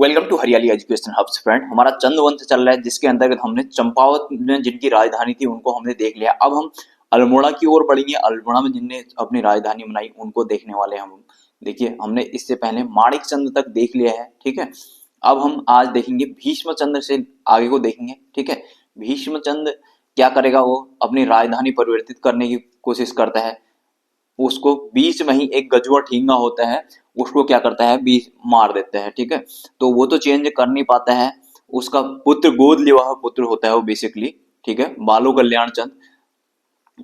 Welcome to हरियाली education hubs friend. हमारा चंद वंश चल रहा है जिसके अंतर्गत हमने चंपावत में जिनकी राजधानी थी उनको हमने देख लिया। अब हम अल्मोड़ा की ओर बढ़ेंगे। अल्मोड़ा में जिनने अपनी राजधानी बनाई उनको देखने वाले हैं हम। देखिए, हमने इससे पहले माणिक चंद तक देख लिया है, ठीक है। अब हम आज देखेंगे भीष्म चंद्र से आगे को देखेंगे, ठीक है। भीष्म चंद क्या करेगा, वो अपनी राजधानी परिवर्तित करने की कोशिश करता है। उसको बीच में ही एक गजुआ ठींगा होता है, उसको क्या करता है, बीच मार देता है, ठीक है। तो वो तो चेंज कर नहीं पाता है। उसका पुत्र गोद लिया हुआ पुत्र होता है वो बेसिकली, ठीक है, बालो कल्याण चंद।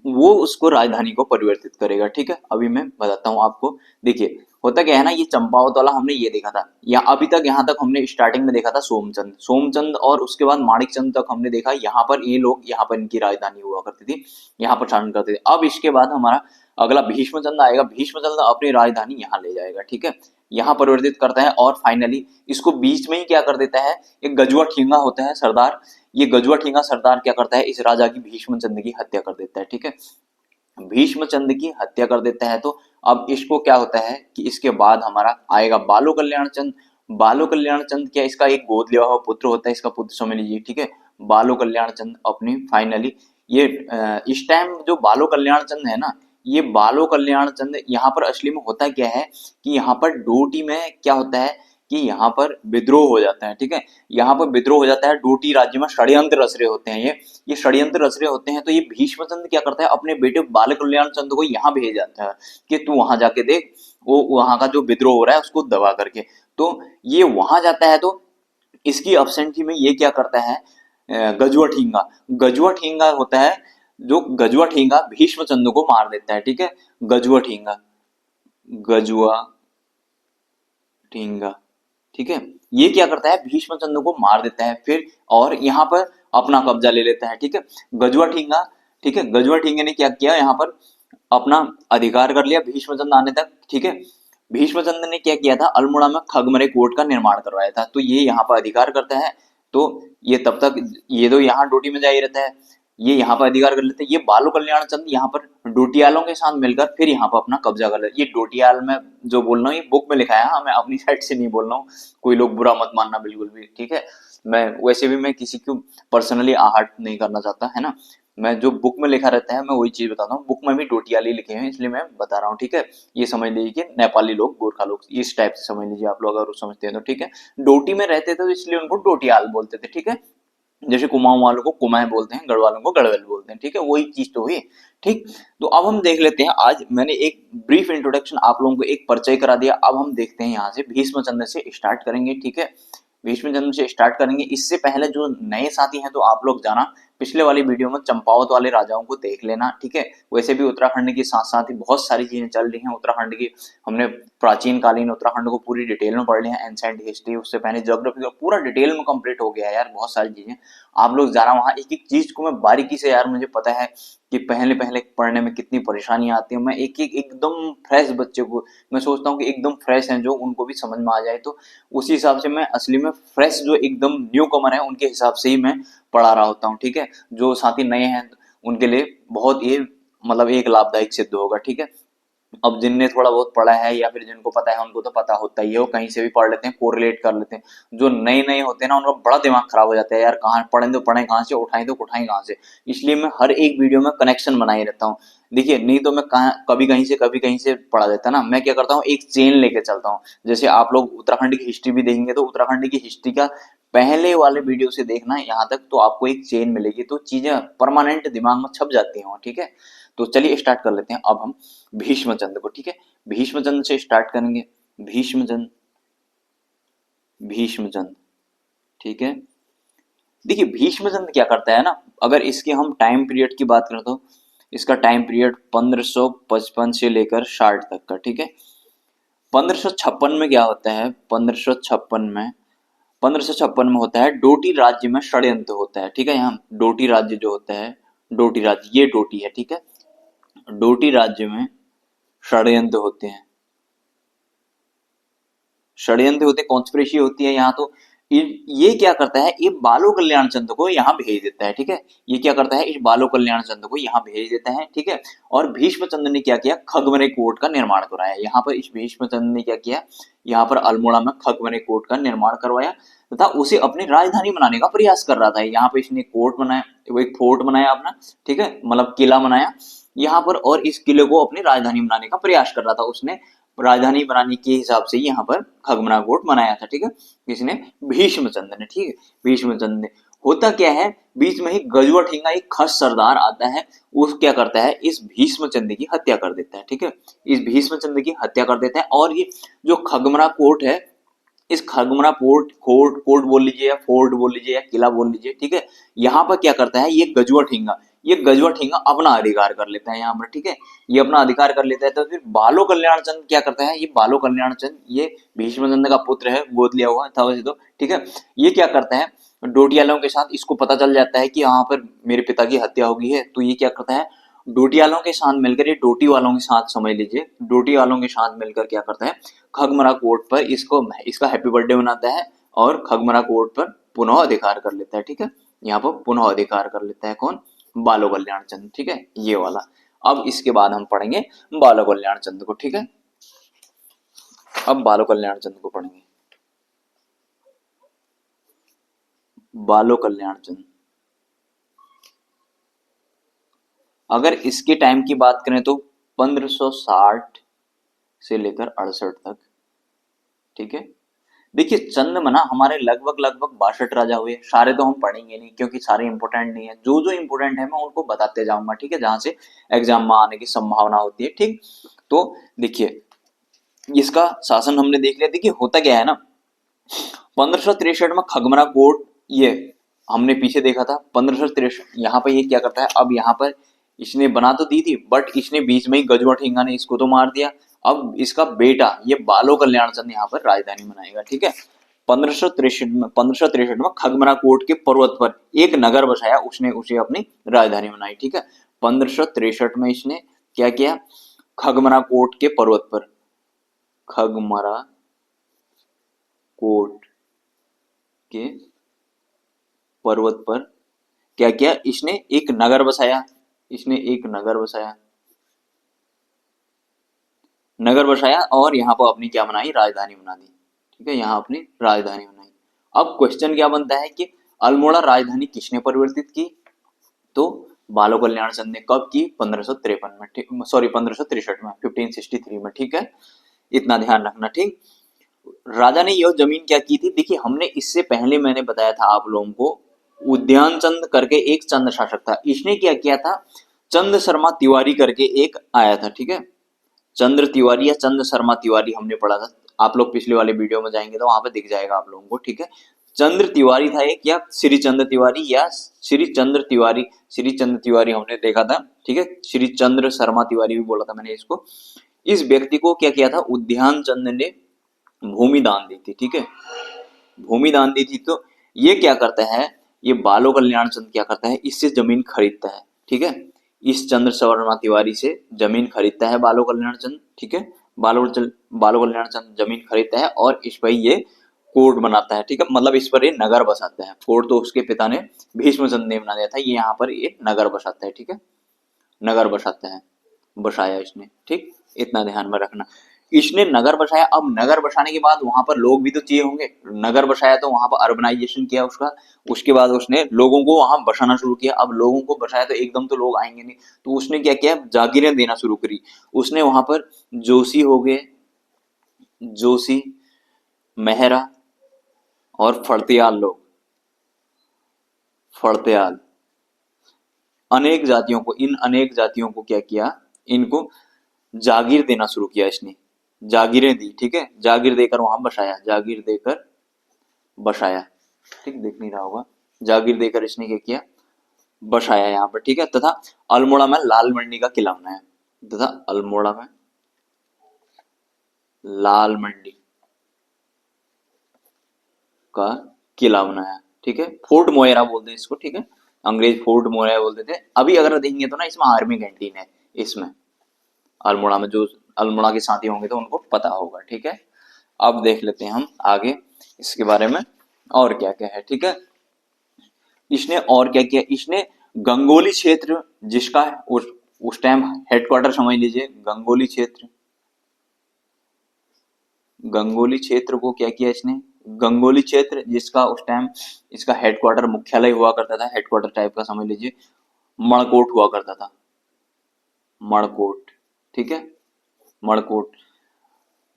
वो उसको राजधानी को परिवर्तित करेगा, ठीक है। अभी मैं बताता हूँ आपको। देखिए, होता क्या है ना, ये चंपावत वाला हमने ये देखा था, या अभी तक यहाँ तक हमने स्टार्टिंग में देखा था सोमचंद और उसके बाद माणिक चंद तक हमने देखा। यहाँ पर ये लोग, यहाँ पर इनकी राजधानी हुआ करती थी, यहाँ पर शासन करते थे। अब इसके बाद हमारा अगला भीष्मचंद आएगा। भीष्मचंद अपनी राजधानी यहाँ ले जाएगा, ठीक है, यहाँ परिवर्तित करता है और फाइनली इसको बीच में ही क्या कर देता है, एक गजुआ ठींगा होता है सरदार। ये गजुआ ठींगा सरदार क्या करता है, इस राजा की भीष्मचंद की हत्या कर देता है, ठीक है। भीष्मचंद की हत्या कर देता है। तो अब इसको क्या होता है कि इसके बाद हमारा आएगा बालो कल्याण चंद। बालो कल्याण चंद क्या, इसका एक गोद लिया हुआ पुत्र होता है, इसका पुत्र समझ लीजिए, ठीक है। बालो कल्याण चंद अपनी फाइनली ये इस टाइम जो बालो कल्याण चंद है ना, ये बालो कल्याण चंद यहाँ पर असली में होता क्या है कि यहाँ पर डोटी में क्या होता है कि यहाँ पर विद्रोह हो जाता है, ठीक है। यहाँ पर विद्रोह हो जाता है, डोटी राज्य में षड्यंत्र रच रहे होते हैं ये षड्यंत्र रच रहे होते हैं। तो ये भीष्मचंद क्या करता है, अपने बेटे बाल कल्याण चंद को यहाँ भेज जाता है कि तू वहां जाके देख, वो वहां का जो विद्रोह हो रहा है उसको दबा करके। तो ये वहां जाता है, तो इसकी अब्सेंटी में ये क्या करता है, गजुआ ठींगा। गजुआ ठींगा होता है, जो गजुआ ठींगा भीष्मचंद को मार देता है, ठीक है। गजुआ ठींगा, गजुआ ठींगा, ठीक है। ये क्या करता है, भीष्मचंद्र को मार देता है फिर, और यहाँ पर अपना कब्जा ले लेता है, ठीक है। गजुआ ठींगा, ठीक है, गजुआ ठींगे ने क्या किया, यहाँ पर अपना अधिकार कर लिया भीष्मचंद्र आने तक, ठीक है। भीष्मचंद्र ने क्या किया था, अल्मोड़ा में खगमरे कोट का निर्माण करवाया था, तो ये यहाँ पर अधिकार करता है। तो ये तब तक, ये तो यहाँ डोटी में जा ही रहता है, ये यहाँ पर अधिकार कर लेते हैं। ये बालो कल्याण चंद यहाँ पर डोटियालों के साथ मिलकर फिर यहाँ पर अपना कब्जा कर लेते। ये डोटियाल में जो बोल रहा हूँ ये बुक में लिखा है, हाँ, मैं अपनी साइड से नहीं बोल रहा हूँ, कोई लोग बुरा मत मानना बिल्कुल भी, ठीक है। मैं वैसे भी मैं किसी को पर्सनली आहट नहीं करना चाहता, है ना। मैं जो बुक में लिखा रहता है मैं वही चीज बताता हूँ। बुक में भी डोटियाली लिखे हैं इसलिए मैं बता रहा हूँ, ठीक है। ये समझ लीजिए कि नेपाली लोग, गोरखा लोग, इस टाइप से समझ लीजिए आप लोग, अगर समझते हैं तो, ठीक है। डोटी में रहते थे तो इसलिए उनको डोटियाल बोलते थे, ठीक है। जैसे कुमाऊं वालों को कुमाएं बोलते हैं, गढ़ वालों को गढ़वेल बोलते हैं, ठीक है, वही चीज तो हुई, ठीक। तो अब हम देख लेते हैं, आज मैंने एक ब्रीफ इंट्रोडक्शन आप लोगों को, एक परिचय करा दिया। अब हम देखते हैं यहाँ से भीष्मचंद्र से स्टार्ट करेंगे, ठीक है। भीष्मचंद्र से स्टार्ट करेंगे। इससे पहले जो नए साथी हैं तो आप लोग जाना पिछले वाली वीडियो में चंपावत वाले राजाओं को देख लेना, ठीक है। वैसे भी उत्तराखंड के साथ साथ ही बहुत सारी चीजें चल रही हैं उत्तराखंड की। हमने प्राचीन कालीन उत्तराखंड को पूरी डिटेल में पढ़ लिया है, एंसेंट हिस्ट्री, उससे पहले ज्योग्राफी का पूरा डिटेल में कंप्लीट हो गया है यार, बहुत सारी चीजें। आप लोग जाना वहां, एक एक चीज को मैं बारीकी से, यार मुझे पता है कि पहले पहले पढ़ने में कितनी परेशानी आती है। मैं एक एक एकदम फ्रेश बच्चे को, मैं सोचता हूँ कि एकदम फ्रेश हैं जो, उनको भी समझ में आ जाए, तो उसी हिसाब से मैं असली में फ्रेश जो एकदम न्यू कमर है उनके हिसाब से ही मैं पढ़ा रहा होता हूँ, ठीक है। जो साथी नए हैं उनके लिए बहुत ये मतलब एक लाभदायक सिद्ध होगा, ठीक है। अब जिनने थोड़ा बहुत पढ़ा है या फिर जिनको पता है उनको तो पता होता ही है, वो कहीं से भी पढ़ लेते हैं, कोरिलेट कर लेते हैं। जो नए नए होते हैं ना, उनका बड़ा दिमाग खराब हो जाता है यार, कहाँ पढ़ें तो पढ़ें कहाँ से, उठाएं तो उठाएं कहाँ से। इसलिए मैं हर एक वीडियो में कनेक्शन बनाए रहता हूँ। देखिए, नहीं तो मैं कहाँ कभी कहीं से कभी कहीं से पढ़ा देता ना, मैं क्या करता हूँ, एक चेन लेके चलता हूँ। जैसे आप लोग उत्तराखंड की हिस्ट्री भी देखेंगे तो उत्तराखंड की हिस्ट्री का पहले वाले वीडियो से देखना यहाँ तक, तो आपको एक चेन मिलेगी, तो चीजें परमानेंट दिमाग में छप जाती हैं, ठीक है। तो चलिए स्टार्ट कर लेते हैं अब हम भीष्मचंद्र को, ठीक है। भीष्मचंद्र से स्टार्ट करेंगे। भीष्मचंद्र, भीष्मचंद्र, ठीक है। देखिए, भीष्मचंद्र क्या करता है ना, अगर इसके हम टाइम पीरियड की बात करें तो इसका टाइम पीरियड 1555 से लेकर 60 तक का, ठीक है। 1556 में क्या होता है, 1556 में होता है डोटी राज्य में षड्यंत्र होता है, ठीक है। यहाँ डोटी राज्य जो होता है, डोटी राज्य, ये डोटी है, ठीक है। डोटी राज्य में षड्यंत्र होते हैं, षड्यंत्र होते, कॉन्स्पिरेसी होती है यहाँ। तो ये क्या करता है, ये बालो कल्याण चंद को यहाँ भेज देता है, ठीक है। ये क्या करता है, इस बालो कल्याण चंद को यहाँ भेज देता है, ठीक है। और भीष्मचंद्र ने क्या किया, खगमरे कोट का निर्माण कराया। यहाँ पर इस भीष्मचंद्र ने क्या किया, यहाँ पर अल्मोड़ा में खगमरे कोट का निर्माण करवाया तथा उसे अपनी राजधानी बनाने का प्रयास कर रहा था। यहाँ पे इसने कोट बनाया, वो एक फोर्ट बनाया अपना, ठीक है, मतलब किला बनाया यहाँ पर, और इस किले को अपनी राजधानी बनाने का प्रयास कर रहा था। उसने राजधानी बनाने के हिसाब से यहाँ पर खगमरा कोट बनाया था, ठीक है, किसने, भीष्मचंद्र ने, ठीक है, भीष्मचंद्र ने। होता क्या है, बीच में ही गजुआ ठींगा एक खस सरदार आता है, वो क्या करता है, इस भीष्मचंद्र की हत्या कर देता है, ठीक है, इस भीष्मचंद्र की हत्या कर देता है। और ये जो खगमरा कोट है, इस खगमरा कोट बोल लीजिए या फोर्ट बोल लीजिए या किला बोल लीजिए, ठीक है, यहाँ पर क्या करता है, ये गजुआ ठींगा अपना अधिकार कर लेता है यहाँ पर, ठीक है, ये अपना अधिकार कर लेता है। तो फिर बालो कल्याण चंद क्या करता है, ये बालो कल्याण चंद, ये भीष्मचंद्र का पुत्र है, गोद लिया हुआ था वैसे तो, ठीक है, ये क्या करता है, डोटियालों के साथ, इसको पता चल जाता है कि यहाँ पर मेरे पिता की हत्या हो गई है, तो ये क्या करता है, डोटियालों के साथ मिलकर, ये डोटी वालों के साथ समझ लीजिए, डोटी वालों के साथ मिलकर क्या करता है, खगमरा कोट पर इसका हैप्पी बर्थडे मनाता है और खगमरा कोट पर पुनः अधिकार कर लेता है, ठीक है, यहाँ पर पुनः अधिकार कर लेता है कौन, बालो कल्याण चंद, ठीक है, ये वाला। अब इसके बाद हम पढ़ेंगे बालो कल्याण चंद को, ठीक है, अब बालो कल्याण चंद को पढ़ेंगे। बालो कल्याण चंद, अगर इसके टाइम की बात करें तो 1560 से लेकर 68 तक, ठीक है। देखिए चंद मना हमारे लगभग लगभग 62 राजा हुए, सारे तो हम पढ़ेंगे नहीं क्योंकि सारे इंपोर्टेंट नहीं है, जो जो इंपोर्टेंट है मैं उनको बताते जाऊंगा, ठीक है, जहां से एग्जाम में आने की संभावना होती है, ठीक। तो देखिए इसका शासन हमने देख लिया। देखिए होता क्या है ना, 1563 में खगमरा कोट, ये हमने पीछे देखा था 1563, यहाँ पर ये क्या करता है, अब यहाँ पर इसने बना तो दी थी बट इसने बीच में ही गजुआ ठींगा ने इसको तो मार दिया। अब इसका बेटा ये बालो कल्याण चंद यहाँ पर राजधानी बनाएगा, ठीक है। 1563 में खगमरा कोट के पर्वत पर एक नगर बसाया, उसने उसे अपनी राजधानी बनाई, ठीक है। 1563 में इसने क्या किया, खगमरा कोट के पर्वत पर, खगमरा कोट के पर्वत पर क्या किया, इसने एक नगर बसाया, इसने एक नगर बसाया और यहाँ पर अपनी क्या बनाई, राजधानी बना दी, ठीक है, यहाँ अपनी राजधानी बनाई। अब क्वेश्चन क्या बनता है कि अल्मोड़ा राजधानी किसने परिवर्तित की, तो बालो कल्याण चंद ने कब की, 1553 में, सॉरी 1563 में, 1563 में, ठीक है, इतना ध्यान रखना, ठीक। राजा ने यह जमीन क्या की थी, देखिए हमने इससे पहले मैंने बताया था आप लोगों को, उद्यान चंद करके एक चंद शासक था, इसने क्या किया था, चंद शर्मा तिवारी करके एक आया था, ठीक है, चंद्र तिवारी या चंद शर्मा तिवारी हमने पढ़ा था, आप लोग पिछले वाले वीडियो में जाएंगे तो वहां पे दिख जाएगा आप लोगों को, ठीक है। चंद्र तिवारी था एक, या श्री चंद्र तिवारी या श्री चंद्र तिवारी, श्री चंद्र तिवारी हमने देखा था, ठीक है, श्री चंद्र शर्मा तिवारी भी बोला था मैंने इसको। इस व्यक्ति को क्या किया था, उद्यान चंद ने भूमि दान दी थी, ठीक है, भूमि दान दी थी। तो ये क्या करता है, ये बालो कल्याण चंद क्या करता है, इससे जमीन खरीदता है, ठीक है, इस चंद्र शर्मा तिवारी से जमीन खरीदता है बालो कल्याण चंद, ठीक है, बालो कल्याण चंद जमीन खरीदता है और इस पर ये कोर्ट बनाता है, ठीक है, मतलब इस पर ये नगर बसाता है। कोर्ट तो उसके पिता ने भीष्मचंद ने बना दिया था, ये यहाँ पर ये नगर बसाता है, ठीक है, नगर बसाता है, बसाया इसने, ठीक, इतना ध्यान में रखना। इसने नगर बसाया, अब नगर बसाने के बाद वहां पर लोग भी तो चाहिए होंगे, नगर बसाया तो वहां पर अर्बनाइजेशन किया उसका, उसके बाद उसने लोगों को वहां बसाना शुरू किया। अब लोगों को बसाया तो एकदम तो लोग आएंगे नहीं, तो उसने क्या किया, जागीरें देना शुरू करी। उसने वहां पर जोशी हो गए, जोशी, मेहरा और फड़तियाल लोग, फड़तियाल, अनेक जातियों को, इन अनेक जातियों को क्या किया, इनको जागीर देना शुरू किया इसने, जागीरें दी, ठीक है, जागीर देकर वहां बसाया, जागीर देकर बसाया, ठीक, देख नहीं रहा होगा, जागीर देकर इसने क्या किया, बसाया यहाँ पर, ठीक है। तथा अल्मोड़ा में लाल मंडी का किला बनाया, तथा अल्मोड़ा में लाल मंडी का किला बनाया, ठीक है, फोर्ट मोएरा बोलते हैं इसको, ठीक है, अंग्रेज फोर्ट मोएरा बोलते थे। अभी अगर देखेंगे तो ना इसमें आर्मी कैंटीन है, इसमें अल्मोड़ा में, जो अल्मोड़ा के साथी होंगे तो उनको पता होगा, ठीक है। अब देख लेते हैं हम आगे इसके बारे में। और क्या क्या है, ठीक है। इसने और क्या किया, इसने गंगोली क्षेत्र जिसका उस टाइम हेडक्वार्टर समझ लीजिए, गंगोली क्षेत्र, गंगोली क्षेत्र को क्या किया इसने, गंगोली क्षेत्र जिसका उस टाइम इसका हेडक्वार्टर मुख्यालय हुआ करता था, हेडक्वार्टर टाइप का समझ लीजिए, मणकोट हुआ करता था, मणकोट, ठीक है, मणकोट।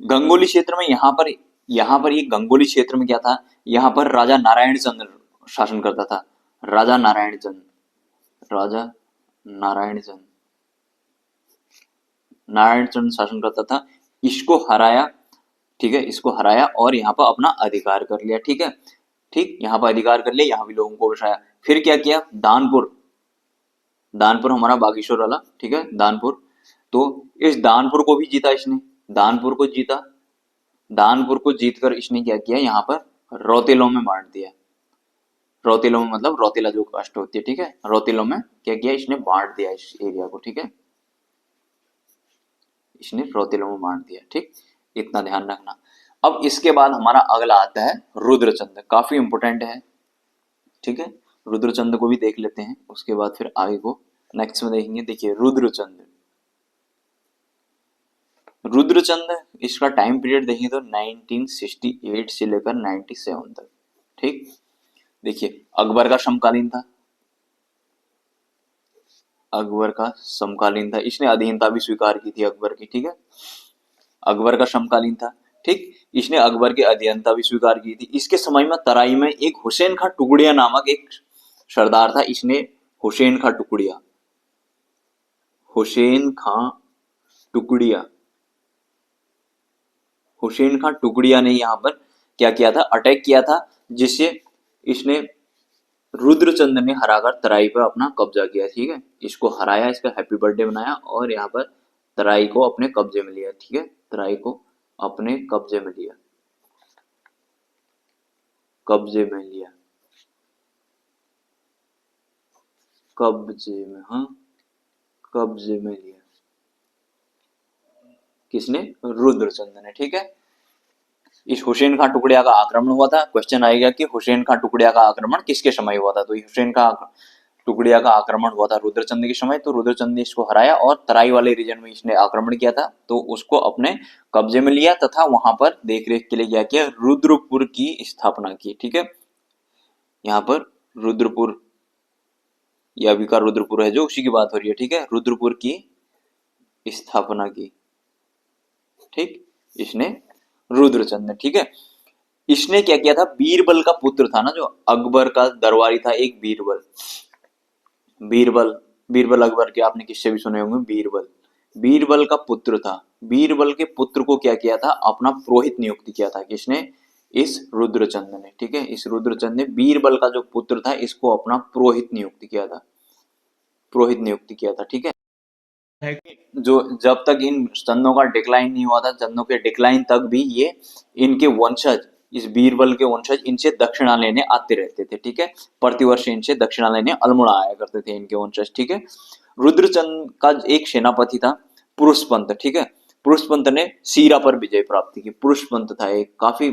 गंगोली क्षेत्र में यहाँ पर ये गंगोली क्षेत्र में क्या था, यहाँ पर राजा नारायण चंद्र शासन करता था, राजा नारायण चंद्र, राजा नारायण चंद्र, नारायण चंद्र शासन करता था। इसको हराया, ठीक है, इसको हराया और यहाँ पर अपना अधिकार कर लिया, ठीक है, ठीक, यहाँ पर अधिकार कर लिया, यहाँ भी लोगों को बसाया। फिर क्या किया, दानपुर, दानपुर हमारा बागेश्वर वाला, ठीक है, दानपुर, तो इस दानपुर को भी जीता इसने, दानपुर को जीता, दानपुर को जीतकर इसने क्या किया, यहाँ पर रौतेलों में बांट दिया, रौतेलों में मतलब रौतेला जो कास्ट होती है, ठीक है, रौतेलों में क्या किया इसने, बांट दिया इस एरिया को, ठीक है, इसने रौतेलों में बांट दिया, ठीक, इतना ध्यान रखना। अब इसके बाद हमारा अगला आता है रुद्रचंद, काफी इंपोर्टेंट है, ठीक है, रुद्रचंद को भी देख लेते हैं, उसके बाद फिर आगे को नेक्स्ट में देखेंगे। देखिए रुद्रचंद, रुद्रचंद इसका टाइम पीरियड देखें तो 1968 से लेकर 97 तक, ठीक। देखिए अकबर का समकालीन था, अकबर का समकालीन था, इसने अधीनता भी स्वीकार की थी अकबर की, ठीक है, अकबर का समकालीन था, ठीक, इसने अकबर की अधीनता भी स्वीकार की थी। इसके समय में तराई में एक हुसैन खां टुकड़िया नामक एक सरदार था, इसने हुसैन खां टुकड़िया, हुसैन खां टुकड़िया, हुसैन खां टुकड़िया ने यहाँ पर क्या किया था, अटैक किया था, जिससे इसने रुद्रचंद ने हराकर तराई पर अपना कब्जा किया, ठीक है, इसको हराया, इसका हैप्पी बर्थडे बनाया और यहाँ पर तराई को अपने कब्जे में लिया, ठीक है, तराई को अपने कब्जे में लिया, कब्जे में लिया, कब्जे में, हाँ, कब्जे में लिया, किसने, रुद्रचंद ने, ठीक है। इस हुसैन खां टुकड़िया का आक्रमण हुआ था, क्वेश्चन आएगा कि हुसैन खां टुकड़िया का आक्रमण किसके समय हुआ था, तो हुसैन खां टुकड़िया का आक्रमण हुआ था रुद्रचंद के समय, तो रुद्रचंद ने इसको हराया और तराई वाले रीजन में इसने आक्रमण किया था, तो उसको अपने कब्जे में लिया तथा वहां पर देखरेख के लिए क्या किया, रुद्रपुर की स्थापना की, ठीक है, यहाँ पर रुद्रपुर, या अभी का रुद्रपुर है जो, उसी की बात हो रही है, ठीक है, रुद्रपुर की स्थापना की, ठीक, इसने रुद्रचंद ने, ठीक है। इसने क्या किया था, बीरबल का पुत्र था ना, जो अकबर का दरबारी था एक बीरबल, बीरबल, बीरबल अकबर के आपने किससे भी सुने होंगे, बीरबल, बीरबल का पुत्र था, बीरबल के पुत्र को क्या किया था, अपना पुरोहित नियुक्त किया था, किसने, इस रुद्रचंद ने, ठीक है, इस रुद्रचंद ने बीरबल का जो पुत्र था इसको अपना पुरोहित नियुक्त किया था, पुरोहित नियुक्त किया था, ठीक है। जो जब तक इन चंदों का डिक्लाइन नहीं हुआ था, चंदों के डिक्लाइन तक भी ये इनके वंशज, इस बीरबल के वंशज इनसे दक्षिणा लेने आते रहते थे, ठीक है, प्रतिवर्ष इनसे दक्षिणा लेने अल्मोड़ा आया करते थे इनके वंशज, ठीक है। रुद्रचंद का एक सेनापति था पुरुषपंत, ठीक है, पुरुषपंत ने सीरा पर विजय प्राप्त की, पुरुषपंत था एक काफी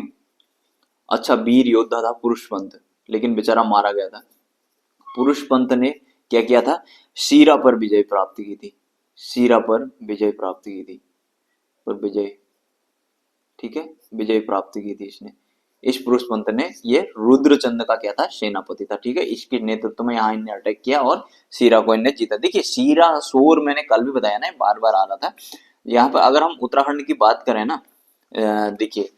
अच्छा वीर योद्धा था पुरुषपंत, लेकिन बेचारा मारा गया था। पुरुषपंत ने क्या किया था, सीरा पर विजय प्राप्त की थी, सीरा पर विजय प्राप्त की थी, पर विजय, ठीक है, विजय प्राप्त की थी इसने, इस पुरुषपंत ने, ये रुद्रचंद का क्या था, सेनापति था, ठीक है, इसके नेतृत्व में यहाँ इनने अटैक किया और सीरा को इनने जीता। देखिए सीरा सोर मैंने कल भी बताया ना, बार बार आ रहा था यहाँ पर। अगर हम उत्तराखंड की बात करें ना, देखिए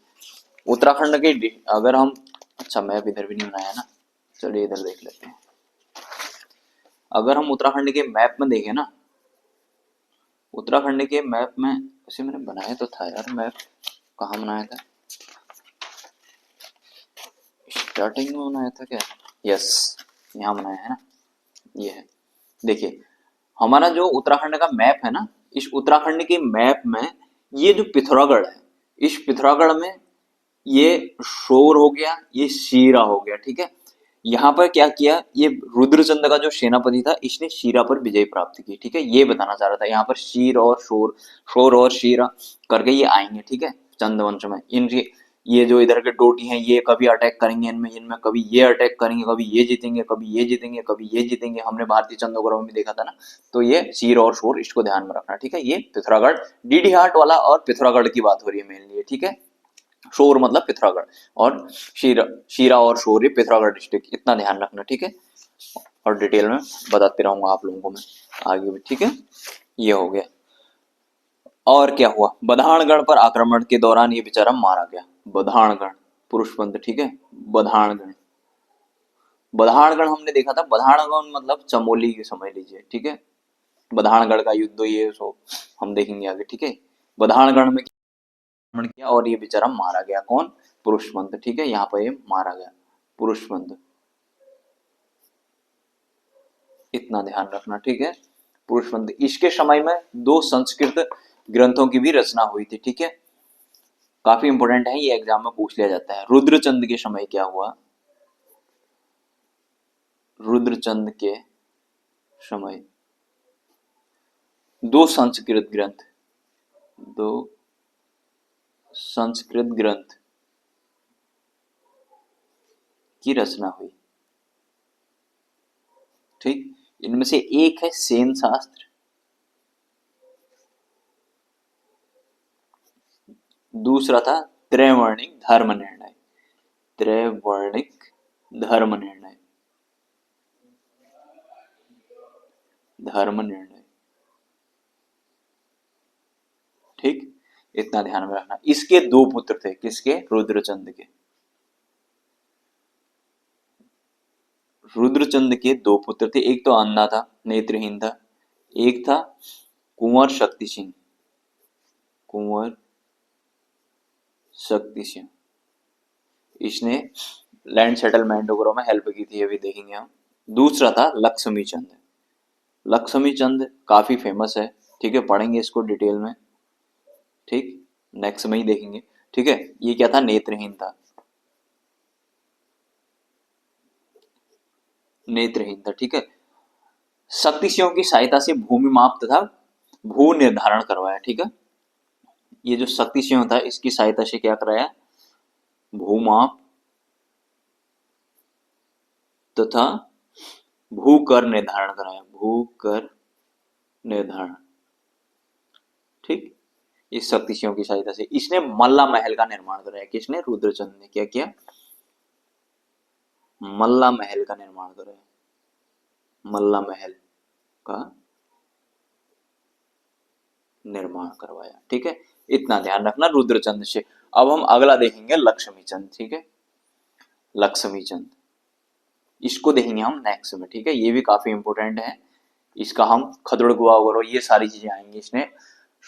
उत्तराखंड के, अगर हम, अच्छा मैप इधर भी नहीं बनाया ना, चलिए इधर देख लेते हैं। अगर हम उत्तराखंड के मैप में देखें ना, उत्तराखंड के मैप में, वैसे मैंने बनाया तो था यार मैप, कहाँ बनाया था, स्टार्टिंग में बनाया था क्या, यस यहाँ बनाया है ना, ये है। देखिए हमारा जो उत्तराखंड का मैप है ना, इस उत्तराखंड के मैप में ये जो पिथौरागढ़ है, इस पिथौरागढ़ में ये शोर हो गया, ये शीरा हो गया, ठीक है। यहाँ पर क्या किया, ये रुद्रचंद का जो सेनापति था इसने शीरा पर विजय प्राप्त की, ठीक है, ये बताना चाह रहा था। यहाँ पर शीर और शोर, शोर और शीरा करके ये आएंगे, ठीक है, चंद वंश में, इनके ये जो इधर के टोटी हैं ये कभी अटैक करेंगे इनमें, इनमें कभी ये अटैक करेंगे, कभी ये जीतेंगे, कभी ये जीतेंगे, कभी ये जीतेंगे, हमने भारतीय चंद्रग्रहण में देखा था ना। तो ये शीर और शोर इसको ध्यान में रखना, ठीक है। ये पिथौरागढ़ डीडी हाट वाला और पिथौरागढ़ की बात हो रही है मेनली, ठीक है। शोर मतलब पिथौरागढ़ और शीरा, शीरा और शोर ये पिथौरागढ़ डिस्ट्रिक्ट, इतना ध्यान रखना, ठीक है। और डिटेल में बताते रहूंगा आप लोगों को मैं आगे भी, ठीक है। ये हो गया। और क्या हुआ, बधानगढ़ पर आक्रमण के दौरान ये बेचारा मारा गया। बधानगढ़ पुरुषपंथ, ठीक है। बधानगढ़, बधानगढ़ हमने देखा था। बधानगढ़ मतलब चमोली की समझ लीजिए, ठीक है। बधानगढ़ का युद्ध ये सो हम देखेंगे आगे, ठीक है। बधानगढ़ में आक्रमण किया और ये बेचारा मारा गया। कौन? पुरुषपंथ, ठीक है। यहाँ पर ये मारा गया, पुरुषपंथ, इतना ध्यान रखना, ठीक है। पुरुषपंथ, इसके समय में 2 संस्कृत ग्रंथों की भी रचना हुई थी, ठीक है। काफी इंपोर्टेंट है, ये एग्जाम में पूछ लिया जाता है। रुद्रचंद के समय क्या हुआ? रुद्रचंद के समय 2 संस्कृत ग्रंथ, 2 संस्कृत ग्रंथ की रचना हुई, ठीक। इनमें से एक है सेन शास्त्र, दूसरा था त्रैवर्णिक धर्म निर्णय। त्रैवर्णिक धर्म निर्णय, धर्म निर्णय, ठीक। इतना ध्यान में रखना। इसके 2 पुत्र थे, किसके? रुद्रचंद के। रुद्रचंद के 2 पुत्र थे, एक तो अंधा था, नेत्रहीन था, एक था कुंवर शक्ति सिंह, कुंवर शक्ति सिंह। इसने लैंड सेटलमेंट वगैरह में हेल्प की थी, अभी देखेंगे हम। दूसरा था लक्ष्मी चंद। लक्ष्मी चंद काफी फेमस है, ठीक है, पढ़ेंगे इसको डिटेल में, ठीक, नेक्स्ट में ही देखेंगे, ठीक है। ये क्या था? नेत्रहीन था, नेत्रहीन था, ठीक है। शक्ति सिंह की सहायता से भूमि माप तथा भू निर्धारण करवाया, ठीक है। ये जो शक्ति सिंह था इसकी सहायता से क्या कराया? भूमाप तथा भू कर निर्धारण कराया, भू कर निर्धारण, ठीक। इस शक्ति सिंह की सहायता से इसने मल्ला महल का निर्माण कराया। किसने? रुद्रचंद ने। क्या किया? मल्ला महल का निर्माण कराया, मल्ला महल का निर्माण करवाया, ठीक है। इतना ध्यान रखना रुद्रचंद से। अब हम अगला देखेंगे लक्ष्मी चंद, ठीक है। लक्ष्मी चंद, इसको देखेंगे हम नेक्स्ट में, ठीक है। ये भी काफी इंपोर्टेंट है, इसका हम खदड़गुआ वगैरह ये सारी चीजें आएंगी। इसने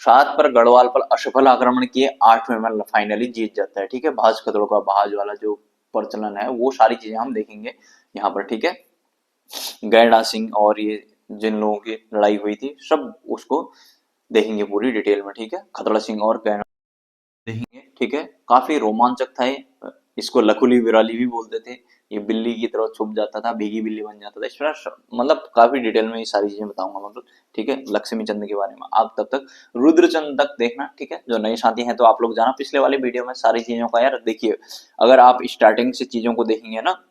7 पर गढ़वाल पर असफल आक्रमण किए, 8वें में फाइनली जीत जाता है, ठीक है। भाज खदड़गुआ, भाज वाला जो प्रचलन है वो सारी चीजें हम देखेंगे यहाँ पर, ठीक है। गैंडा सिंह और ये जिन लोगों की लड़ाई हुई थी सब उसको देखेंगे पूरी डिटेल में, ठीक है। खतड़ा सिंह और गैंडा देखेंगे, ठीक है। काफी रोमांचक था ये। इसको लकुली विराली भी बोलते थे। ये बिल्ली की तरह छुप जाता था, भीगी बिल्ली बन जाता था। इस तरह मतलब काफी डिटेल में ये सारी चीजें बताऊंगा मतलब, ठीक है, लक्ष्मी चंद के बारे में। आप तब तक रुद्रचंद तक देखना, ठीक है। जो नए साथी हैं तो आप लोग जाना पिछले वाले वीडियो में सारी चीजों का यार देखिए। अगर आप स्टार्टिंग से चीजों को देखेंगे ना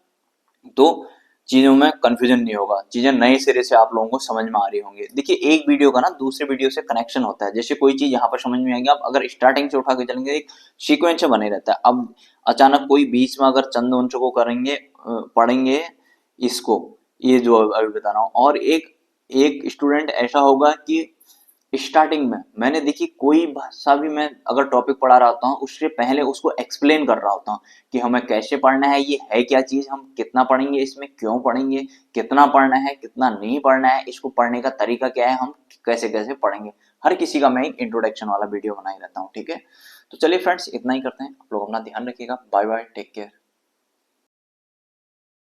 तो चीजों में कंफ्यूजन नहीं होगा, चीजें नए सिरे से आप लोगों को समझ में आ रही होंगी। देखिए एक वीडियो का ना दूसरे वीडियो से कनेक्शन होता है। जैसे कोई चीज यहाँ पर समझ में आएगी, आप अगर स्टार्टिंग से उठा के चलेंगे एक सीक्वेंस बने रहता है। अब अचानक कोई बीच में अगर चंद वंश को करेंगे पढ़ेंगे इसको, ये जो अभी बता रहा हूँ, और एक एक स्टूडेंट ऐसा होगा कि स्टार्टिंग में मैंने देखी कोई भाषा भी मैं अगर टॉपिक पढ़ा रहा होता हूँ उससे पहले उसको एक्सप्लेन कर रहा होता हूँ कि हमें कैसे पढ़ना है, ये है क्या चीज, हम कितना पढ़ेंगे, इसमें क्यों पढ़ेंगे, कितना पढ़ना है, कितना नहीं पढ़ना है, इसको पढ़ने का तरीका क्या है, हम कैसे कैसे पढ़ेंगे। हर किसी का मैं एक इंट्रोडक्शन वाला वीडियो बना ही रहता हूँ, ठीक है। तो चलिए फ्रेंड्स इतना ही करते हैं। आप लोग अपना ध्यान रखिएगा। Bye bye, take care.